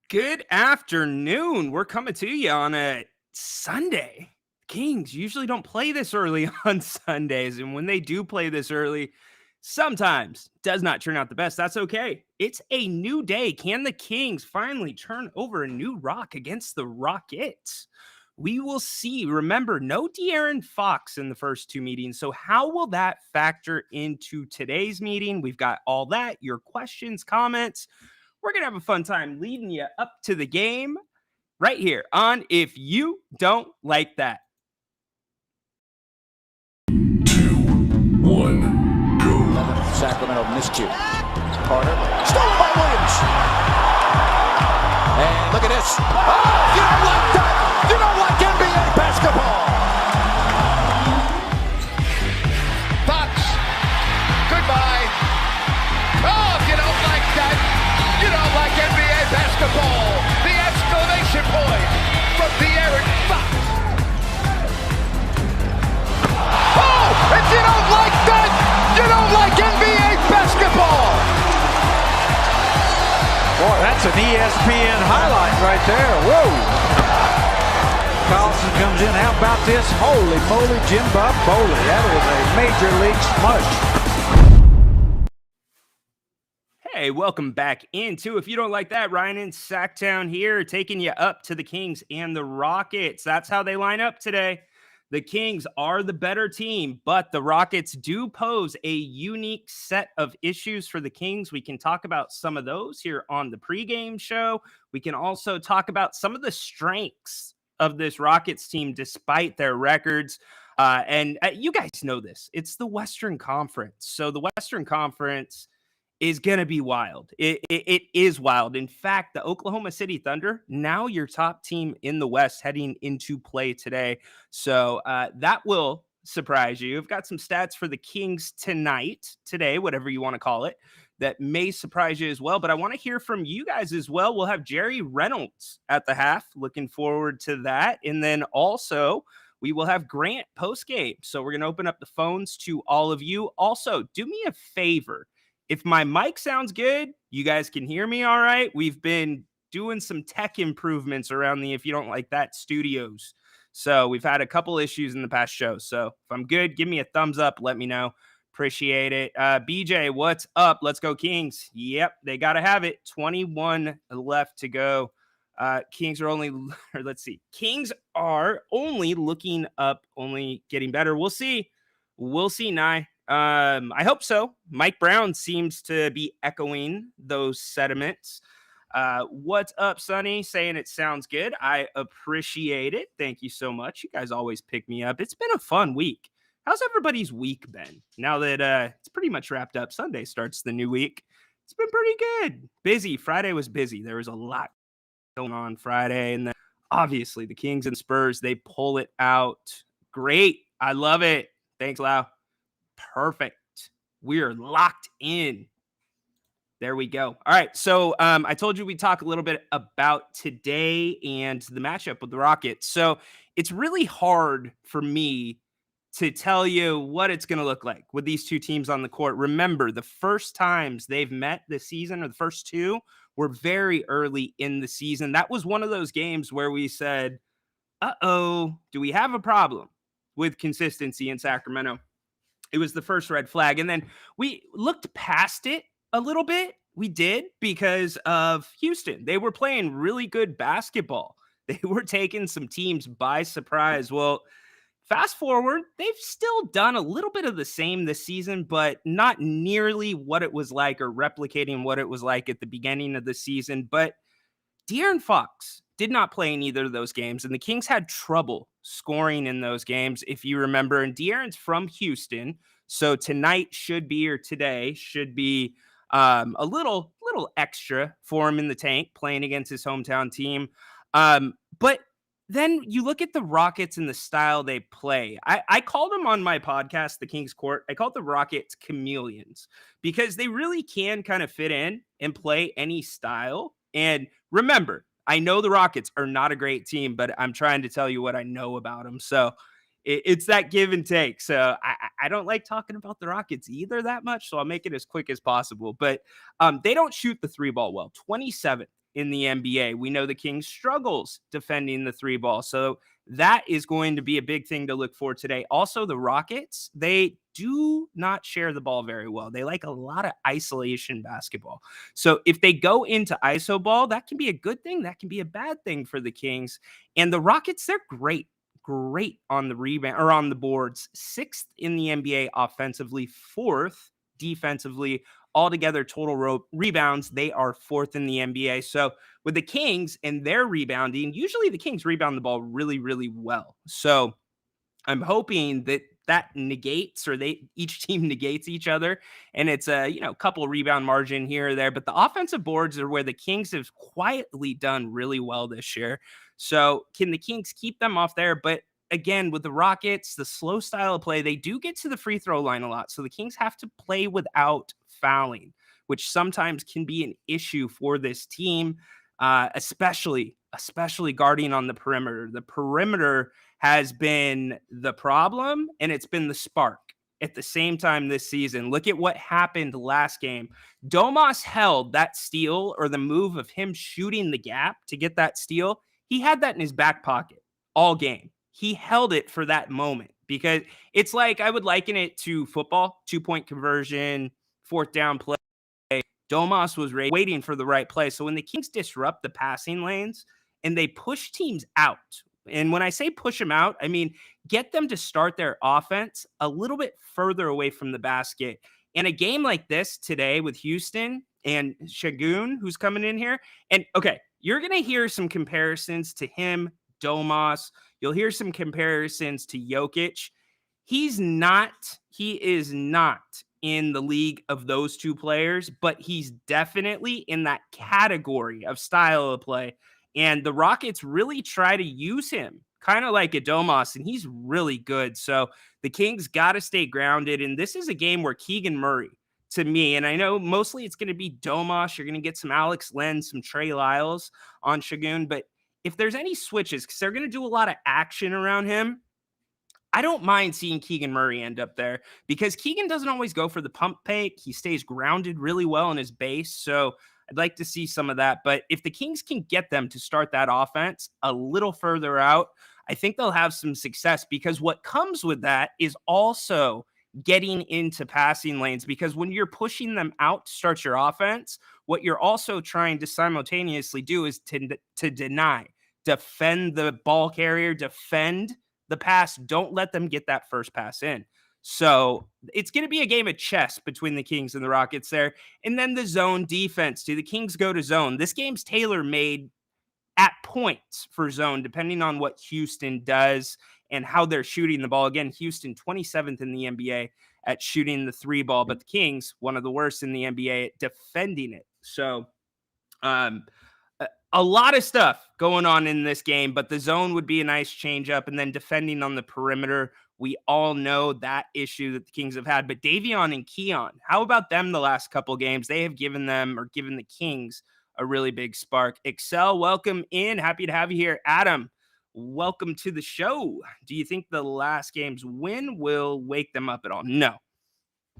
Good afternoon. We're coming to you on a Sunday. Kings usually don't play this early on Sundays, and when they do play this early, sometimes does not turn out the best. That's okay. It's a new day. Can the Kings finally turn over a new rock against the Rockets? We will see. Remember, no De'Aaron Fox in the first two meetings. So, how will that factor into today's meeting? We've got all that, your questions, comments. We're going to have a fun time leading you up to the game right here on If You Don't Like That. 2, 1, go. Sacramento miscue. Carter. Stolen by Williams. And look at this. Oh, you don't like that. You don't like NBA basketball. Fox. Goodbye. Oh, if you don't like that, you don't like NBA basketball. The exclamation point from De'Aaron Fox. Oh, if you don't like that, you don't like NBA basketball. Boy, that's an ESPN highlight right there. Whoa. Carlson comes in. How about this? Holy moly, Jim Bob Foley. That was a major league smush. Hey, welcome back into If You Don't Like That. Ryan in Sacktown here, taking you up to the Kings and the Rockets. That's how they line up today. The Kings are the better team, but the Rockets do pose a unique set of issues for the Kings. We can talk about some of those here on the pregame show. We can also talk about some of the strengths of this Rockets team despite their records. And you guys know this. It's the Western Conference. So the Western Conference is going to be wild. It is wild. In fact, the Oklahoma City Thunder, now your top team in the West heading into play today. So that will surprise you. I've got some stats for the Kings today, whatever you want to call it, that may surprise you as well. But I want to hear from you guys as well. We'll have Jerry Reynolds at the half. Looking forward to that. And then also, we will have Grant postgame. So we're going to open up the phones to all of you. Also, do me a favor. If my mic sounds good, you guys can hear me all right. We've been doing some tech improvements around the If You Don't Like That studios. So we've had a couple issues in the past show. So if I'm good, give me a thumbs up. Let me know. Appreciate it. BJ, what's up? Let's go Kings. Yep, they got to have it. 21 left to go. Kings are only, or let's see. Kings are only looking up, only getting better. We'll see. We'll see, Nye. I hope so. Mike Brown seems to be echoing those sentiments. What's up, Sonny? Saying it sounds good. I appreciate it. Thank you so much. You guys always pick me up. It's been a fun week. How's everybody's week been? Now that it's pretty much wrapped up, Sunday starts the new week. It's been pretty good. Busy. Friday was busy. There was a lot going on Friday. And then obviously the Kings and Spurs, they pull it out. Great. I love it. Thanks, Lau. Perfect. We're locked in. There we go. All right. So I told you we'd talk a little bit about today and the matchup with the Rockets. So it's really hard for me to tell you what it's going to look like with these two teams on the court. Remember, the first times they've met this season, or the first two, were very early in the season. That was one of those games where we said, uh-oh, do we have a problem with consistency in Sacramento? It was the first red flag. And then we looked past it a little bit. We did, because of Houston. They were playing really good basketball. They were taking some teams by surprise. Well, fast forward, they've still done a little bit of the same this season, but not nearly what it was like, or replicating what it was like at the beginning of the season. But De'Aaron Fox did not play in either of those games, and the Kings had trouble scoring in those games, if you remember. And De'Aaron's from Houston, so tonight should be, or today should be, a little extra for him in the tank, playing against his hometown team. But then you look at the Rockets and the style they play. I called them on my podcast, The Kings Court, I called the Rockets chameleons, because they really can kind of fit in and play any style. And remember, I know the Rockets are not a great team, but I'm trying to tell you what I know about them. So it's that give and take. So I don't like talking about the Rockets either that much, so I'll make it as quick as possible. But they don't shoot the three ball well. 27th in the NBA. We know the Kings struggles defending the three ball. So that is going to be a big thing to look for today. Also, the Rockets, they do not share the ball very well. They like a lot of isolation basketball. So if they go into iso ball, that can be a good thing. That can be a bad thing for the Kings. And the Rockets, they're great on the rebound or on the boards. 6th in the NBA offensively, 4th defensively. Altogether, total rebounds, they are 4th in the NBA. So with the Kings and their rebounding, usually the Kings rebound the ball really, really well. So I'm hoping that negates, or each team negates each other, and it's a couple rebound margin here or there. But the offensive boards are where the Kings have quietly done really well this year. So can the Kings keep them off there? But again, with the Rockets, the slow style of play, they do get to the free throw line a lot. So the Kings have to play without fouling, which sometimes can be an issue for this team, especially guarding on the perimeter. The perimeter has been the problem, and it's been the spark at the same time this season. Look at what happened last game. Domas held that steal, or the move of him shooting the gap to get that steal. He had that in his back pocket all game. He held it for that moment, because it's like, I would liken it to football, 2-point conversion, 4th down play. Domas was waiting for the right play. So when the Kings disrupt the passing lanes and they push teams out, and when I say push them out, I mean get them to start their offense a little bit further away from the basket. In a game like this today with Houston and Shagun, who's coming in here, and okay, you're going to hear some comparisons to him, Domas. You'll hear some comparisons to Jokic. He is not in the league of those two players, but he's definitely in that category of style of play. And the Rockets really try to use him kind of like a Domas, and he's really good. So the Kings got to stay grounded. And this is a game where Keegan Murray, to me, and I know mostly it's going to be Domas, you're going to get some Alex Len, some Trey Lyles on Shagun, but if there's any switches, because they're going to do a lot of action around him, I don't mind seeing Keegan Murray end up there, because Keegan doesn't always go for the pump fake. He stays grounded really well in his base. So I'd like to see some of that. But if the Kings can get them to start that offense a little further out, I think they'll have some success, because what comes with that is also getting into passing lanes, because when you're pushing them out to start your offense, what you're also trying to simultaneously do is to defend the ball carrier, defend the pass. Don't let them get that first pass in. So it's going to be a game of chess between the Kings and the Rockets there. And then the zone defense. Do the Kings go to zone? This game's tailor-made at points for zone, depending on what Houston does and how they're shooting the ball. Again, Houston 27th in the NBA at shooting the three ball, but the Kings, one of the worst in the NBA at defending it. So a lot of stuff going on in this game, but the zone would be a nice change up. And then defending on the perimeter, we all know that issue that the Kings have had. But Davion and Keon, how about them the last couple games? They have given the Kings a really big spark. Excel, welcome in. Happy to have you here. Adam, welcome to the show. Do you think the last game's win will wake them up at all? No,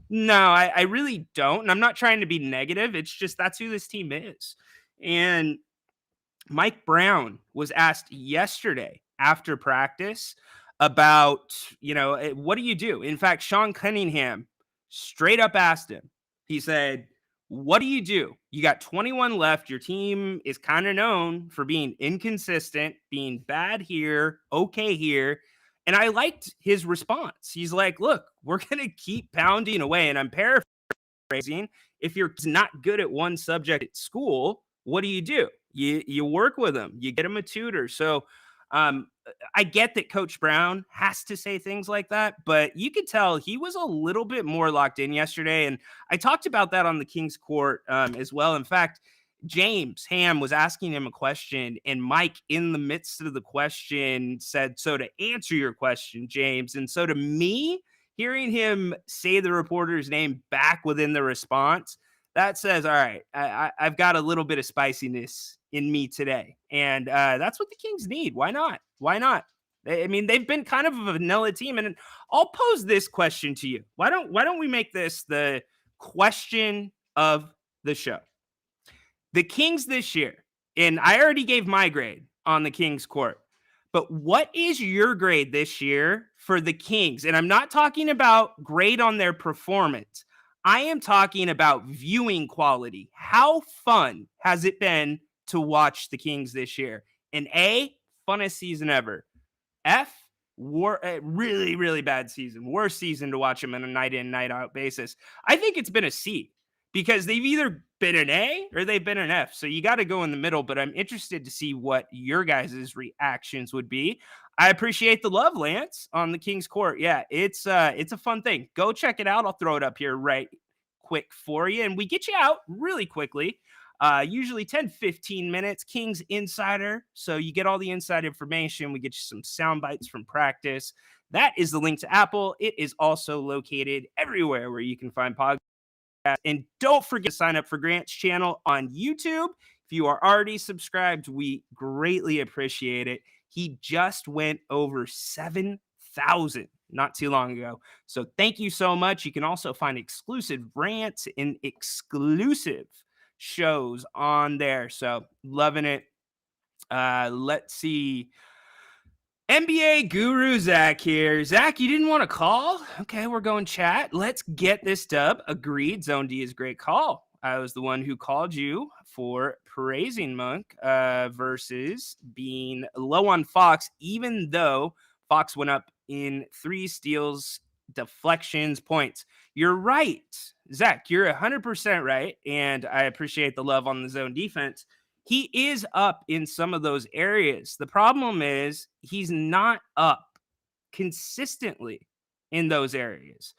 I really don't. And I'm not trying to be negative. It's just that's who this team is. And Mike Brown was asked yesterday after practice about, what do you do? In fact, Sean Cunningham straight up asked him. He said, what do you do? You got 21 left. Your team is kind of known for being inconsistent, being bad here, okay here. And I liked his response. He's like, look, we're going to keep pounding away. And I'm paraphrasing. If you're not good at one subject at school, what do? You work with them. You get them a tutor. So I get that Coach Brown has to say things like that, but you could tell he was a little bit more locked in yesterday. And I talked about that on the Kings Court as well. In fact, James Ham was asking him a question, and Mike, in the midst of the question, said, so to answer your question, James. And so to me, hearing him say the reporter's name back within the response, that says, all right, I've got a little bit of spiciness in me today. And that's what the Kings need. Why not? I mean, they've been kind of a vanilla team. And I'll pose this question to you. Why don't we make this the question of the show? The Kings this year, and I already gave my grade on the Kings court. But what is your grade this year for the Kings? And I'm not talking about grade on their performance. I am talking about viewing quality. How fun has it been to watch the Kings this year? An A, funnest season ever. F, really, really bad season. Worst season to watch them on a night in, night out basis. I think it's been a C because they've either been an A or they've been an F. So you got to go in the middle, but I'm interested to see what your guys' reactions would be. I appreciate the love, Lance, on the King's Court. Yeah, it's a fun thing. Go check it out. I'll throw it up here right quick for you. And we get you out really quickly. Usually 10-15 minutes. Kings Insider. So you get all the inside information. We get you some sound bites from practice. That is the link to Apple. It is also located everywhere where you can find podcasts. And don't forget to sign up for Grant's channel on YouTube. If you are already subscribed, we greatly appreciate it. He just went over 7,000 not too long ago. So thank you so much. You can also find exclusive rants and exclusive shows on there. So loving it. Let's see. NBA guru Zach here. Zach, you didn't want to call? Okay, we're going chat. Let's get this dub. Agreed. Zone D is a great call. I was the one who called you for praising Monk versus being low on Fox, even though Fox went up in 3 steals, deflections, points. You're right, Zach. You're 100% right, and I appreciate the love on the zone defense. He is up in some of those areas. The problem is he's not up consistently in those areas.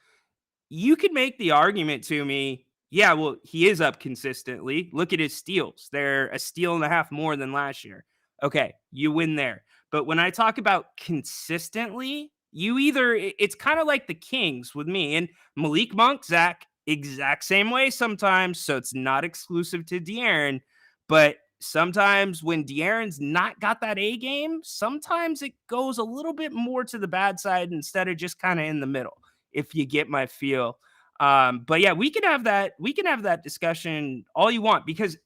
You could make the argument to me, yeah, well, he is up consistently. Look at his steals. They're a steal and a half more than last year. Okay, you win there. But when I talk about consistently, it's kind of like the Kings with me and Malik Monk, Zach, exact same way sometimes. So it's not exclusive to De'Aaron, but sometimes when De'Aaron's not got that A game, sometimes it goes a little bit more to the bad side instead of just kind of in the middle, if you get my feel. But yeah, we can have that discussion all you want, because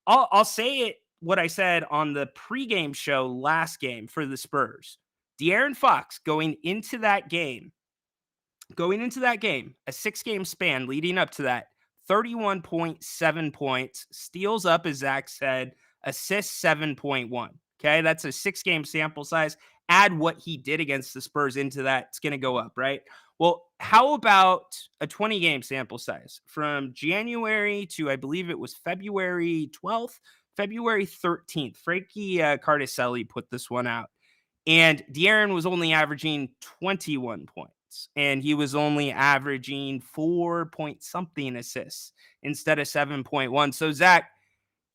I'll say it what I said on the pregame show last game for the Spurs. De'Aaron Fox going into that game, a 6-game span leading up to that, 31.7 points, steals up, as Zach said, assists 7.1. Okay, that's a 6-game sample size. Add what he did against the Spurs into that, it's going to go up, right? Well, how about a 20-game sample size from January to, I believe it was February 12th, February 13th? Frankie Cardicelli put this one out. And De'Aaron was only averaging 21 points. And he was only averaging 4-point-something assists instead of 7.1. So, Zach,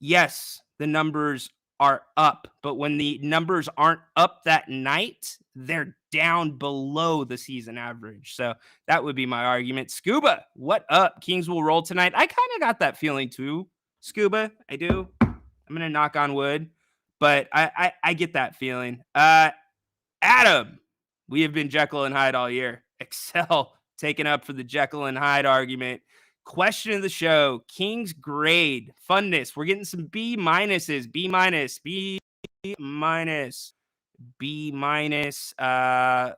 yes, the numbers are up. But when the numbers aren't up that night, they're down below the season average. So that would be my argument. Scuba, what up? Kings will roll tonight. I kind of got that feeling too, Scuba. I do. I'm going to knock on wood. But I get that feeling. Adam, we have been Jekyll and Hyde all year. Excel taken up for the Jekyll and Hyde argument. Question of the show: Kings grade funness. We're getting some B minuses. B minus.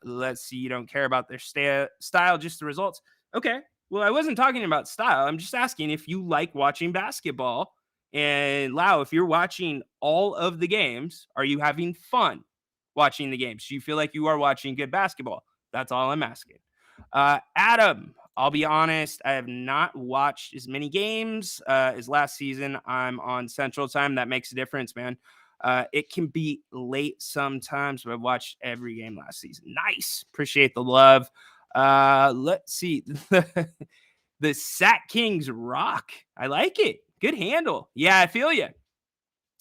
Let's see. You don't care about their style, just the results. Okay. Well, I wasn't talking about style. I'm just asking if you like watching basketball. And Lau, if you're watching all of the games, are you having fun watching the games? Do you feel like you are watching good basketball? That's all I'm asking. Adam, I'll be honest, I have not watched as many games as last season. I'm on Central Time. That makes a difference, man. It can be late sometimes, but I've watched every game last season. Nice. Appreciate the love. Let's see. The Sack Kings rock. I like it. Good handle. Yeah, I feel you.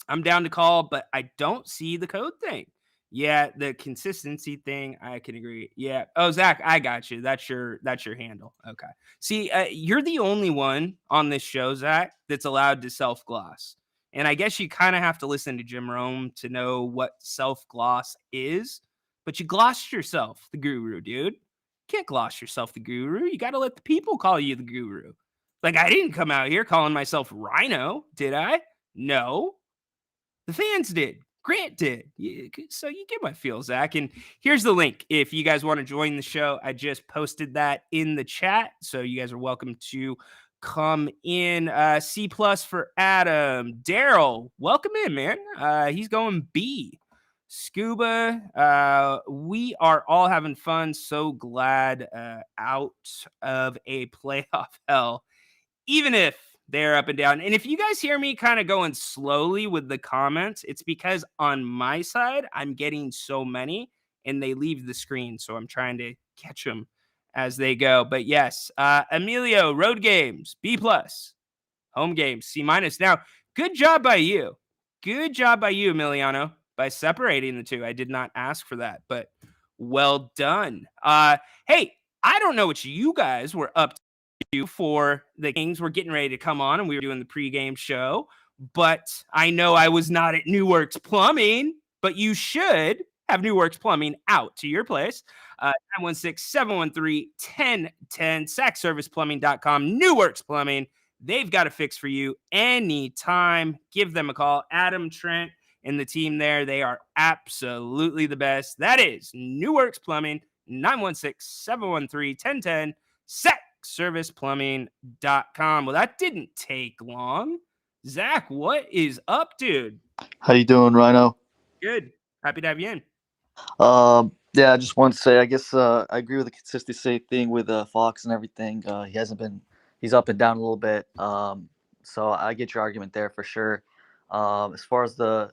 I'm down to call, but I don't see the code thing. Yeah, the consistency thing, I can agree. Yeah. Oh, Zach, I got you. That's your handle. Okay. See, you're the only one on this show, Zach, that's allowed to self-gloss. And I guess you kind of have to listen to Jim Rome to know what self-gloss is. But you glossed yourself the guru, dude. You can't gloss yourself the guru. You got to let the people call you the guru. Like, I didn't come out here calling myself Ryno, did I? No. The fans did. Grant did. So you get my feel, Zach. And here's the link. If you guys want to join the show, I just posted that in the chat. So you guys are welcome to come in. C+ for Adam. Daryl, welcome in, man. He's going B. Scuba, we are all having fun. So glad out of a playoff hell, even if they're up and down. And if you guys hear me kind of going slowly with the comments, it's because on my side, I'm getting so many and they leave the screen. So I'm trying to catch them as they go. But yes, Emilio, road games, B+, home games, C-. Now, good job by you. Good job by you, Emiliano, by separating the two. I did not ask for that, but well done. Hey, I don't know what you guys were up to for the Kings. We're getting ready to come on and we were doing the pregame show, but I know I was not at New Works Plumbing, but you should have New Works Plumbing out to your place. 916-713-1010, sackserviceplumbing.com, New Works Plumbing. They've got a fix for you anytime. Give them a call. Adam, Trent, and the team there, they are absolutely the best. That is New Works Plumbing, 916-713-1010, sackserviceplumbing.com. Well, that didn't take long. Zach, what is up, dude? How you doing, Ryno? Good. Happy to have you in. Yeah, I just want to say, I guess I agree with the consistency thing with Fox and everything. He's up and down a little bit. So I get your argument there for sure. As far as the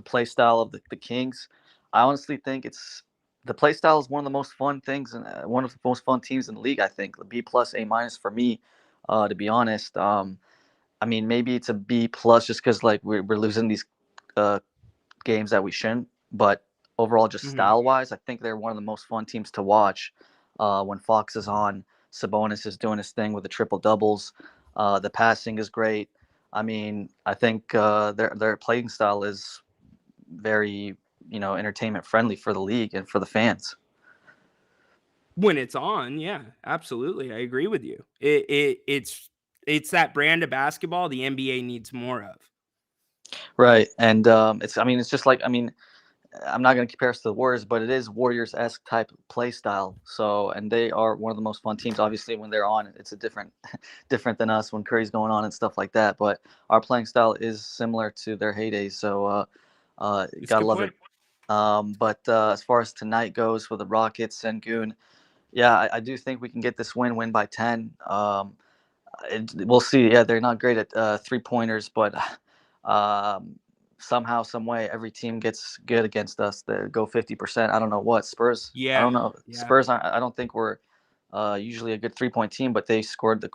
play style of the Kings, I honestly think the play style is one of the most fun things and one of the most fun teams in the league. I think the B+, A- for me, to be honest. I mean, maybe it's a B+ just because like we're losing these games that we shouldn't, but overall, just style-wise, I think they're one of the most fun teams to watch when Fox is on. Sabonis is doing his thing with the triple doubles. The passing is great. I mean, I think their playing style is very, entertainment friendly for the league and for the fans. When it's on, yeah, absolutely, I agree with you. It's that brand of basketball the NBA needs more of. Right, and it's just like, I'm not going to compare us to the Warriors, but it is Warriors-esque type play style. So, and they are one of the most fun teams. Obviously, when they're on, it's a different than us when Curry's going on and stuff like that. But our playing style is similar to their heydays. So, you gotta love it. But as far as tonight goes for the Rockets and Goon, yeah, I do think we can get this win by 10. We'll see. Yeah, they're not great at 3-pointers, but somehow, some way, every team gets good against us. They go 50%. I don't know what Spurs. Yeah, I don't know. Yeah. Spurs. I don't think we're usually a good 3-point team, but they scored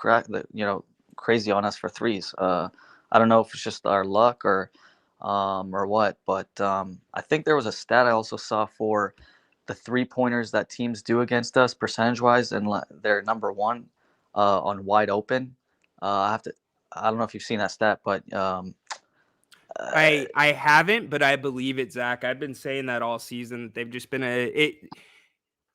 crazy on us for threes. I don't know if it's just our luck or what, but I think there was a stat I also saw for the 3-pointers that teams do against us percentage-wise, and they're number one on wide open. I don't know if you've seen that stat, but I haven't, but I believe it, Zach. I've been saying that all season. They've just been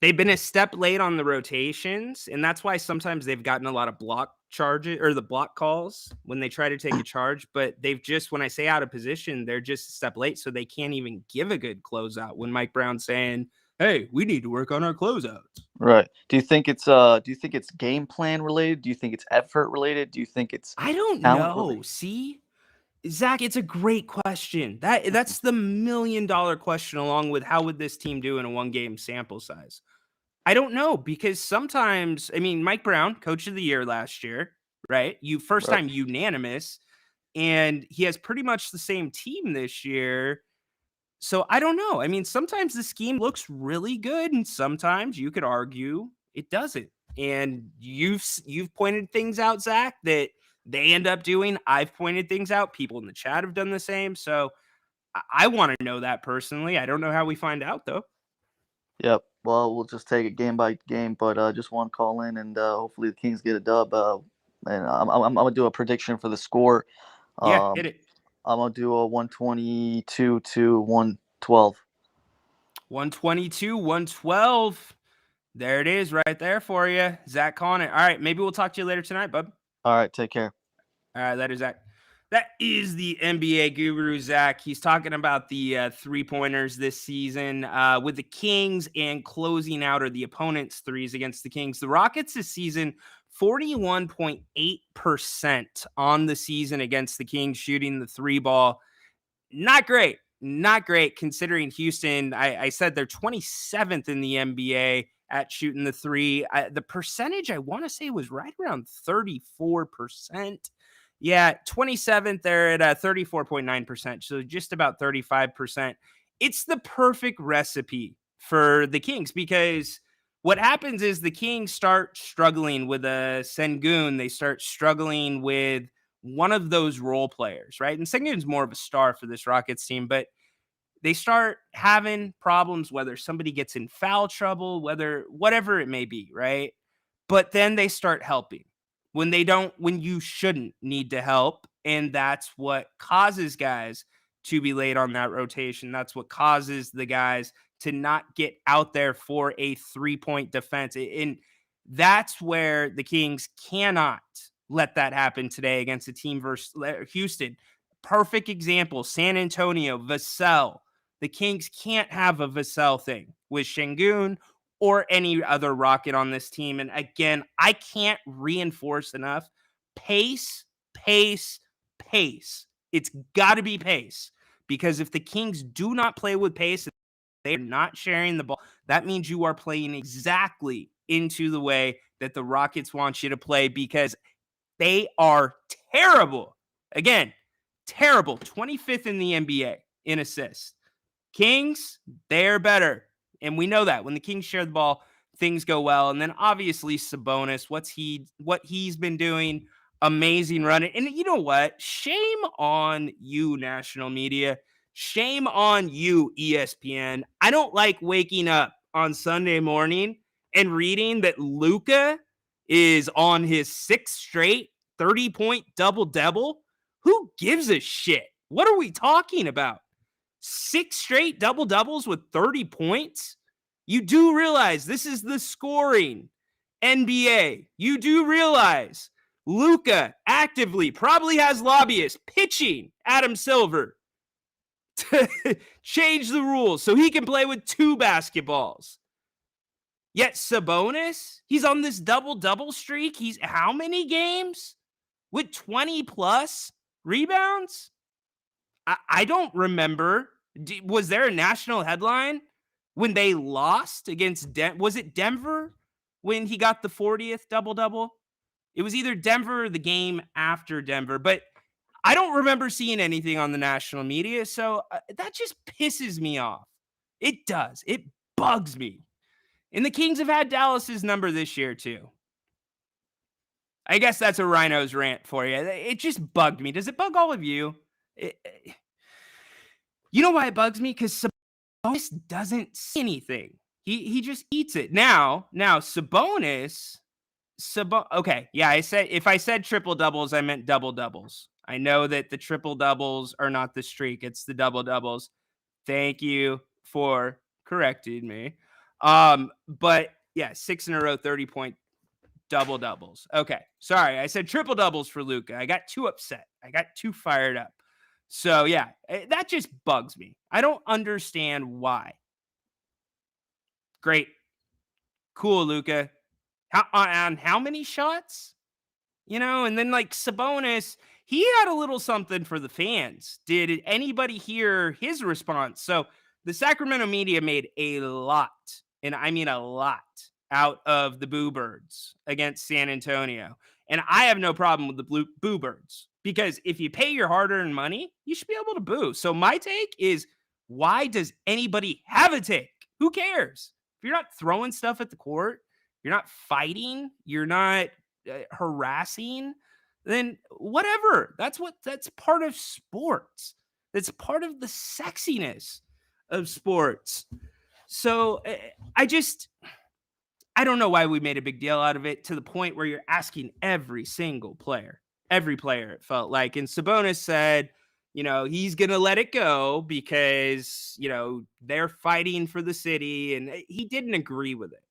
they've been a step late on the rotations, and that's why sometimes they've gotten a lot of block charges or the block calls when they try to take a charge. But they've just, when I say out of position, they're just a step late, so they can't even give a good closeout. When Mike Brown's saying, "Hey, we need to work on our closeouts." Right. Do you think it's game plan related? Do you think it's effort related? Do you think it's I don't know. See, Zach, it's a great question. That's the $1 million question, along with how would this team do in a 1-game sample size? I don't know, because sometimes, Mike Brown, coach of the year last year, right? First time unanimous, and he has pretty much the same team this year. So I don't know. Sometimes the scheme looks really good, and sometimes you could argue it doesn't. And you've pointed things out, Zach, that they end up doing. I've pointed things out. People in the chat have done the same. So I want to know that personally. I don't know how we find out, though. Yep. Well, we'll just take it game by game, but just want to call in and hopefully the Kings get a dub. And I'm gonna do a prediction for the score. Yeah, hit it. I'm gonna do a 122 to 112. 122-112. There it is, right there for you, Zach calling it. All right, maybe we'll talk to you later tonight, bub. All right, take care. All right, later, Zach. That is the NBA guru, Zach. He's talking about the three-pointers this season with the Kings and closing out or the opponent's threes against the Kings. The Rockets this season, 41.8% on the season against the Kings shooting the three ball. Not great. Not great considering Houston, I said they're 27th in the NBA at shooting the three. The percentage, I want to say, was right around 34%. Yeah, 27th, they're at 34.9%, so just about 35%. It's the perfect recipe for the Kings because what happens is the Kings start struggling with a Sengun. They start struggling with one of those role players, right? And Sengun's more of a star for this Rockets team, but they start having problems, whether somebody gets in foul trouble, whatever it may be, right? But then they start helping when you shouldn't need to help. And that's what causes guys to be late on that rotation. That's what causes the guys to not get out there for a 3-point defense. And that's where the Kings cannot let that happen today against a team versus Houston. Perfect example, San Antonio, Vassell. The Kings can't have a Vassell thing with Şengün or any other Rocket on this team. And again, I can't reinforce enough. Pace, pace, pace. It's got to be pace. Because if the Kings do not play with pace, they're not sharing the ball, that means you are playing exactly into the way that the Rockets want you to play because they are terrible. Again, terrible. 25th in the NBA in assists. Kings, they're better. And we know that when the Kings share the ball, things go well. And then obviously Sabonis, what he's been doing, amazing running. And you know what? Shame on you, national media. Shame on you, ESPN. I don't like waking up on Sunday morning and reading that Luka is on his 6th straight 30-point double-double. Who gives a shit? What are we talking about? 6 straight double-doubles with 30 points? You do realize this is the scoring NBA. You do realize Luka actively probably has lobbyists pitching Adam Silver to change the rules so he can play with 2 basketballs. Yet Sabonis, he's on this double-double streak. He's how many games with 20-plus rebounds? I don't remember. Was there a national headline when they lost against was it Denver when he got the 40th double-double? It was either Denver or the game after Denver, but I don't remember seeing anything on the national media, so that just pisses me off. It does. It bugs me. And the Kings have had Dallas's number this year too. I guess that's a Ryno's rant for you. It just bugged me. Does it bug all of you? You know why it bugs me? Because Sabonis doesn't see anything. He just eats it. Now Sabonis. Okay, yeah, if I said triple doubles, I meant double doubles. I know that the triple doubles are not the streak; it's the double doubles. Thank you for correcting me. But yeah, 6 in a row, 30-point double doubles. Okay, sorry, I said triple doubles for Luka. I got too upset. I got too fired up. So yeah, that just bugs me. I don't understand why. Great, cool, Luka. How many shots? And then like Sabonis, he had a little something for the fans. Did anybody hear his response? So the Sacramento media made a lot, and I mean a lot, out of the Boo Birds against San Antonio. And I have no problem with the Boo Birds because if you pay your hard-earned money, you should be able to boo. So my take is, why does anybody have a take? Who cares? If you're not throwing stuff at the court, you're not fighting, you're not harassing, then whatever. That's part of sports. That's part of the sexiness of sports. So I don't know why we made a big deal out of it to the point where you're asking every player, it felt like. And Sabonis said, he's going to let it go because, they're fighting for the city, and he didn't agree with it.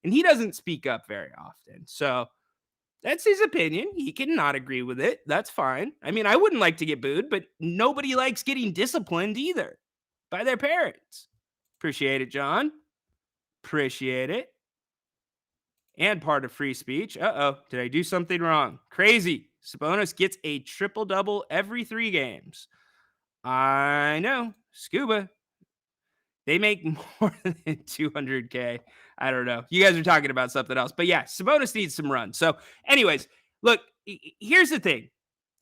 And he doesn't speak up very often. So That's his opinion. He can not agree with it. That's fine. I mean, I wouldn't like to get booed, but nobody likes getting disciplined either by their parents. Appreciate it, John. Appreciate it. And part of free speech. Uh-oh, did I do something wrong? Crazy. Sabonis gets a triple-double every 3 games. I know. Scuba. They make more than 200K. I don't know. You guys are talking about something else. But yeah, Sabonis needs some run. So anyways, look, here's the thing.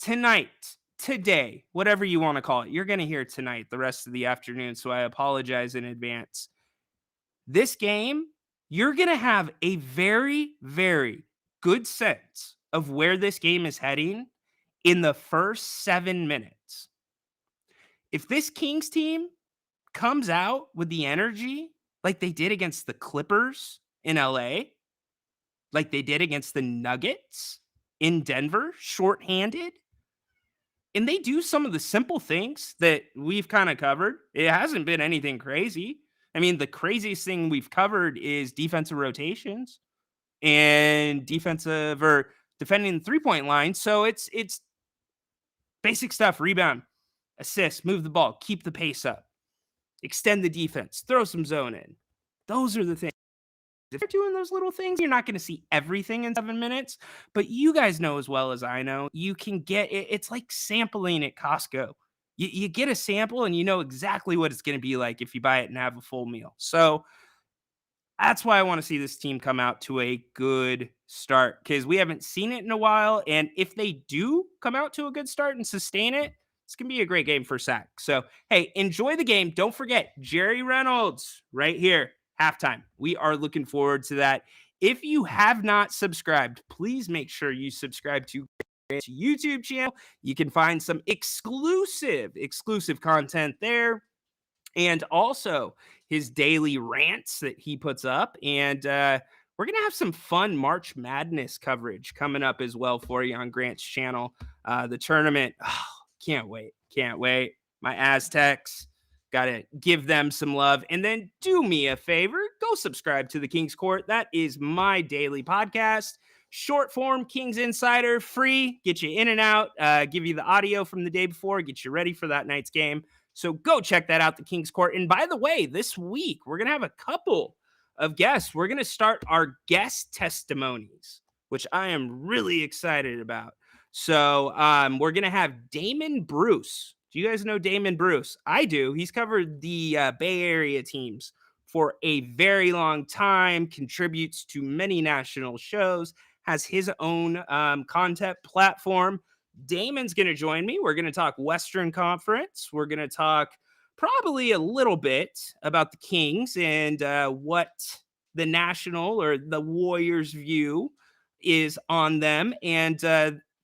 Tonight, today, whatever you want to call it, you're going to hear tonight the rest of the afternoon. So I apologize in advance. This game, you're going to have a very, very good sense of where this game is heading in the first 7 minutes. If this Kings team comes out with the energy like they did against the Clippers in LA, like they did against the Nuggets in Denver, shorthanded, and they do some of the simple things that we've kind of covered, it hasn't been anything crazy. I mean, the craziest thing we've covered is defensive rotations and defensive or defending the 3-point line. So it's basic stuff, rebound, assist, move the ball, keep the pace up, extend the defense, throw some zone in. Those are the things. If you're doing those little things, you're not going to see everything in 7 minutes, but you guys know as well as I know, you can get it. It's like sampling at Costco. You get a sample and you know exactly what it's going to be like if you buy it and have a full meal. So that's why I want to see this team come out to a good start because we haven't seen it in a while. And if they do come out to a good start and sustain it, it's going to be a great game for Sac. So, hey, enjoy the game. Don't forget, Jerry Reynolds right here, halftime. We are looking forward to that. If you have not subscribed, please make sure you subscribe to Grant's YouTube channel. You can find some exclusive content there. And also his daily rants that he puts up. And we're going to have some fun March Madness coverage coming up as well for you on Grant's channel. The tournament, can't wait. My Aztecs, got to give them some love. And then do me a favor, go subscribe to the Kings Court. That is my daily podcast. Short form Kings Insider, free, get you in and out, give you the audio from the day before, get you ready for that night's game. So go check that out, the Kings Court. And by the way, this week, we're going to have a couple of guests. We're going to start our guest testimonies, which I am really excited about. So we're going to have Damon Bruce. Do you guys know Damon Bruce? I do. He's covered the Bay Area teams for a very long time, contributes to many national shows, has his own content platform. Damon's going to join me. We're going to talk Western Conference. We're going to talk probably a little bit about the Kings and what the national or the Warriors view is on them and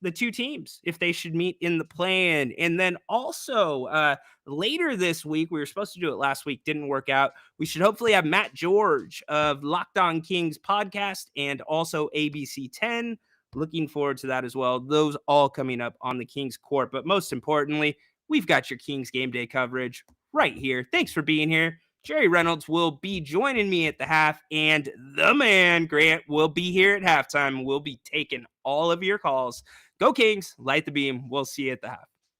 the two teams, if they should meet in the play-in. And then also later this week, we were supposed to do it last week, didn't work out. We should hopefully have Matt George of Locked On Kings podcast and also ABC 10. Looking forward to that as well. Those all coming up on the Kings Court. But most importantly, we've got your Kings game day coverage right here. Thanks for being here. Jerry Reynolds will be joining me at the half, and the man, Grant, will be here at halftime. We'll be taking all of your calls. Go Kings, light the beam. We'll see you at the half.